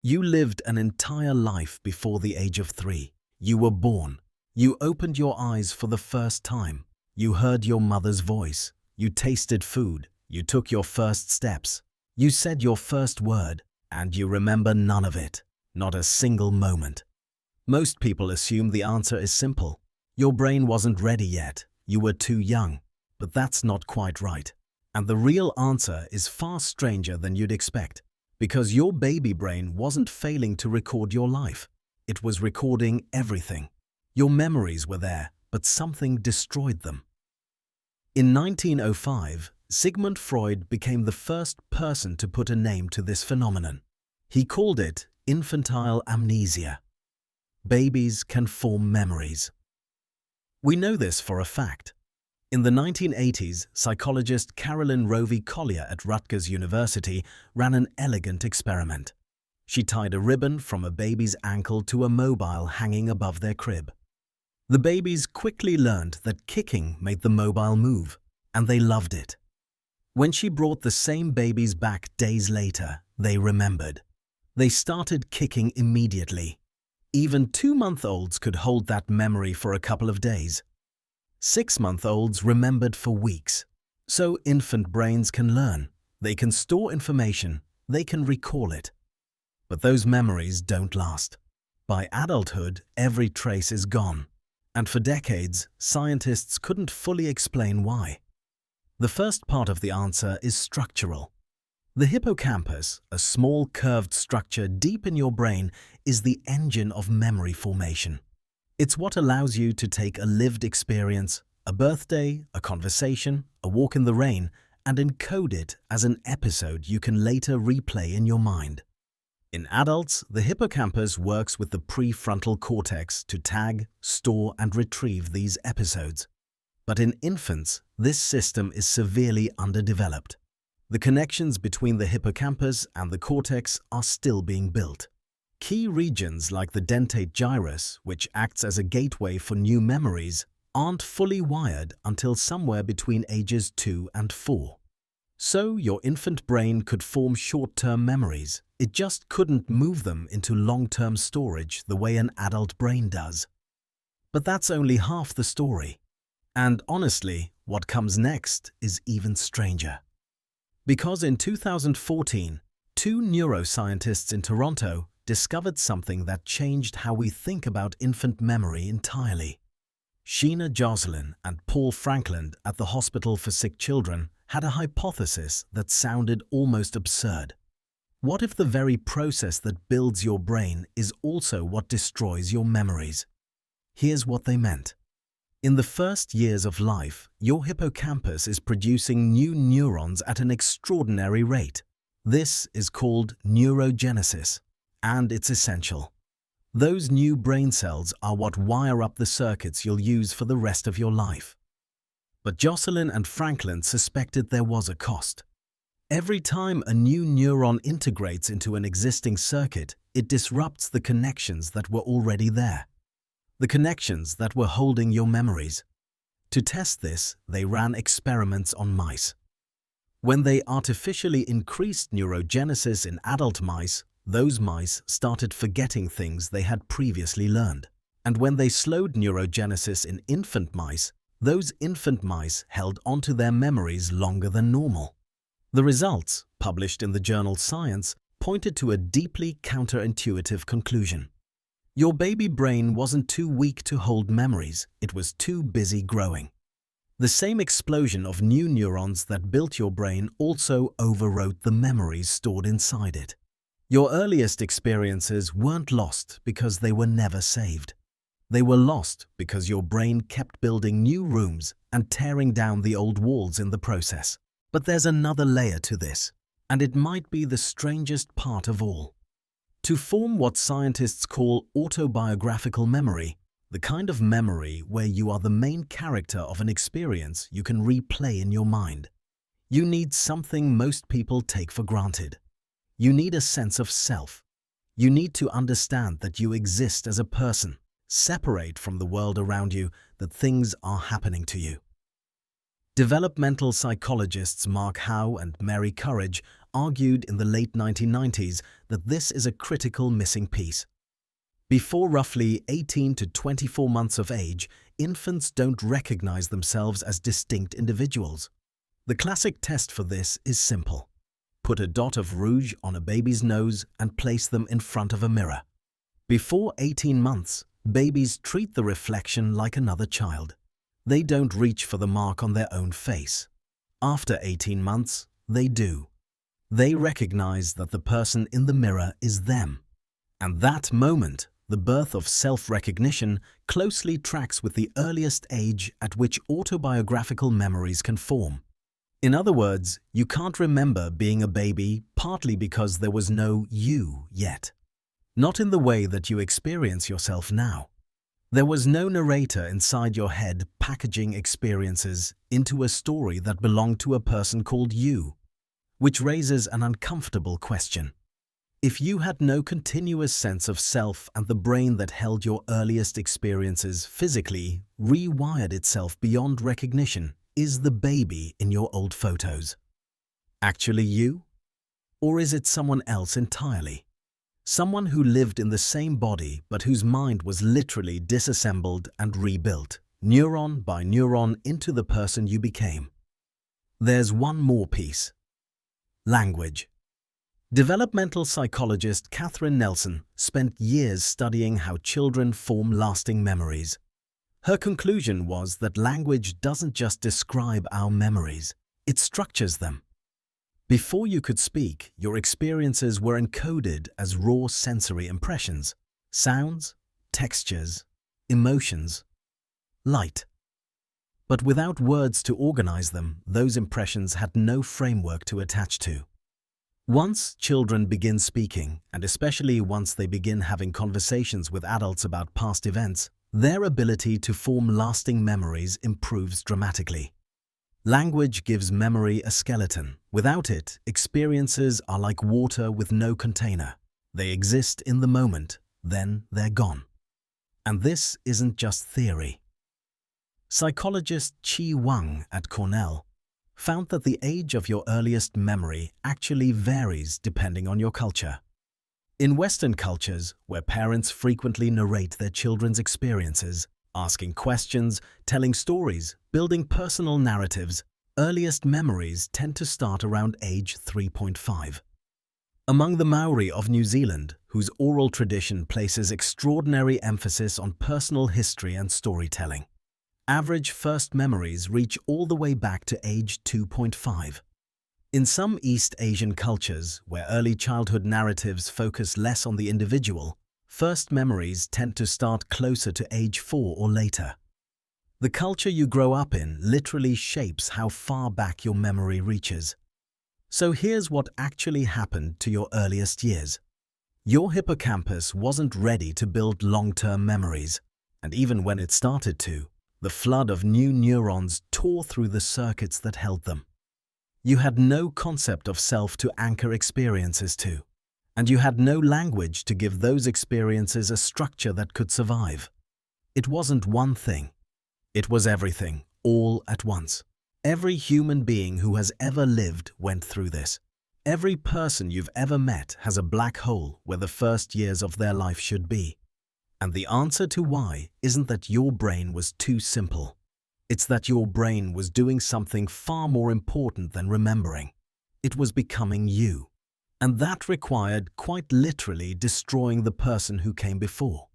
You lived an entire life before the age of 3. You were born. You opened your eyes for the first time. You heard your mother's voice. You tasted food. You took your first steps. You said your first word, and you remember none of it. Not a single moment. Most people assume the answer is simple. Your brain wasn't ready yet. You were too young. But that's not quite right. And the real answer is far stranger than you'd expect. Because your baby brain wasn't failing to record your life. It was recording everything. Your memories were there, but something destroyed them. In 1905, Sigmund Freud became the first person to put a name to this phenomenon. He called it infantile amnesia. Babies can form memories. We know this for a fact. In the 1980s, psychologist Carolyn Rovi Collier at Rutgers University ran an elegant experiment. She tied a ribbon from a baby's ankle to a mobile hanging above their crib. The babies quickly learned that kicking made the mobile move, and they loved it. When she brought the same babies back days later, they remembered. They started kicking immediately. Even 2-month-olds could hold that memory for a couple of days. 6-month-olds remembered for weeks. So infant brains can learn. They can store information. They can recall it. But those memories don't last. By adulthood, every trace is gone. And for decades, scientists couldn't fully explain why. The first part of the answer is structural. The hippocampus, a small curved structure deep in your brain, is the engine of memory formation. It's what allows you to take a lived experience, a birthday, a conversation, a walk in the rain, and encode it as an episode you can later replay in your mind. In adults, the hippocampus works with the prefrontal cortex to tag, store, and retrieve these episodes. But in infants, this system is severely underdeveloped. The connections between the hippocampus and the cortex are still being built. Key regions like the dentate gyrus, which acts as a gateway for new memories, aren't fully wired until somewhere between ages 2 and 4. So your infant brain could form short-term memories. It just couldn't move them into long-term storage the way an adult brain does. But that's only half the story. And honestly, what comes next is even stranger. Because in 2014, 2 neuroscientists in Toronto discovered something that changed how we think about infant memory entirely. Sheena Jocelyn and Paul Franklin at the Hospital for Sick Children had a hypothesis that sounded almost absurd. What if the very process that builds your brain is also what destroys your memories? Here's what they meant. In the first years of life, your hippocampus is producing new neurons at an extraordinary rate. This is called neurogenesis. And it's essential. Those new brain cells are what wire up the circuits you'll use for the rest of your life. But Jocelyn and Franklin suspected there was a cost. Every time a new neuron integrates into an existing circuit, it disrupts the connections that were already there. The connections that were holding your memories. To test this, they ran experiments on mice. When they artificially increased neurogenesis in adult mice, those mice started forgetting things they had previously learned. And when they slowed neurogenesis in infant mice, those infant mice held onto their memories longer than normal. The results, published in the journal Science, pointed to a deeply counterintuitive conclusion. Your baby brain wasn't too weak to hold memories, it was too busy growing. The same explosion of new neurons that built your brain also overwrote the memories stored inside it. Your earliest experiences weren't lost because they were never saved. They were lost because your brain kept building new rooms and tearing down the old walls in the process. But there's another layer to this, and it might be the strangest part of all. To form what scientists call autobiographical memory, the kind of memory where you are the main character of an experience you can replay in your mind, you need something most people take for granted. You need a sense of self. You need to understand that you exist as a person, separate from the world around you, that things are happening to you. Developmental psychologists Mark Howe and Mary Courage argued in the late 1990s that this is a critical missing piece. Before roughly 18 to 24 months of age, infants don't recognize themselves as distinct individuals. The classic test for this is simple. Put a dot of rouge on a baby's nose and place them in front of a mirror. Before 18 months, babies treat the reflection like another child. They don't reach for the mark on their own face. After 18 months, they do. They recognize that the person in the mirror is them. And that moment, the birth of self-recognition, closely tracks with the earliest age at which autobiographical memories can form. In other words, you can't remember being a baby partly because there was no you yet. Not in the way that you experience yourself now. There was no narrator inside your head packaging experiences into a story that belonged to a person called you, which raises an uncomfortable question. If you had no continuous sense of self and the brain that held your earliest experiences physically rewired itself beyond recognition, is the baby in your old photos actually you? Or is it someone else entirely? Someone who lived in the same body but whose mind was literally disassembled and rebuilt, neuron by neuron, into the person you became. There's one more piece. Language. Developmental psychologist Catherine Nelson spent years studying how children form lasting memories. Her conclusion was that language doesn't just describe our memories, it structures them. Before you could speak, your experiences were encoded as raw sensory impressions, sounds, textures, emotions, light. But without words to organize them, those impressions had no framework to attach to. Once children begin speaking, and especially once they begin having conversations with adults about past events, their ability to form lasting memories improves dramatically. Language gives memory a skeleton. Without it, experiences are like water with no container. They exist in the moment, then they're gone. And this isn't just theory. Psychologist Chi Wang at Cornell found that the age of your earliest memory actually varies depending on your culture. In Western cultures, where parents frequently narrate their children's experiences, asking questions, telling stories, building personal narratives, earliest memories tend to start around age 3.5. Among the Maori of New Zealand, whose oral tradition places extraordinary emphasis on personal history and storytelling, average first memories reach all the way back to age 2.5. In some East Asian cultures, where early childhood narratives focus less on the individual, first memories tend to start closer to age 4 or later. The culture you grow up in literally shapes how far back your memory reaches. So here's what actually happened to your earliest years. Your hippocampus wasn't ready to build long-term memories, and even when it started to, the flood of new neurons tore through the circuits that held them. You had no concept of self to anchor experiences to, and you had no language to give those experiences a structure that could survive. It wasn't one thing. It was everything, all at once. Every human being who has ever lived went through this. Every person you've ever met has a black hole where the first years of their life should be. And the answer to why isn't that your brain was too simple. It's that your brain was doing something far more important than remembering. It was becoming you. And that required quite literally destroying the person who came before.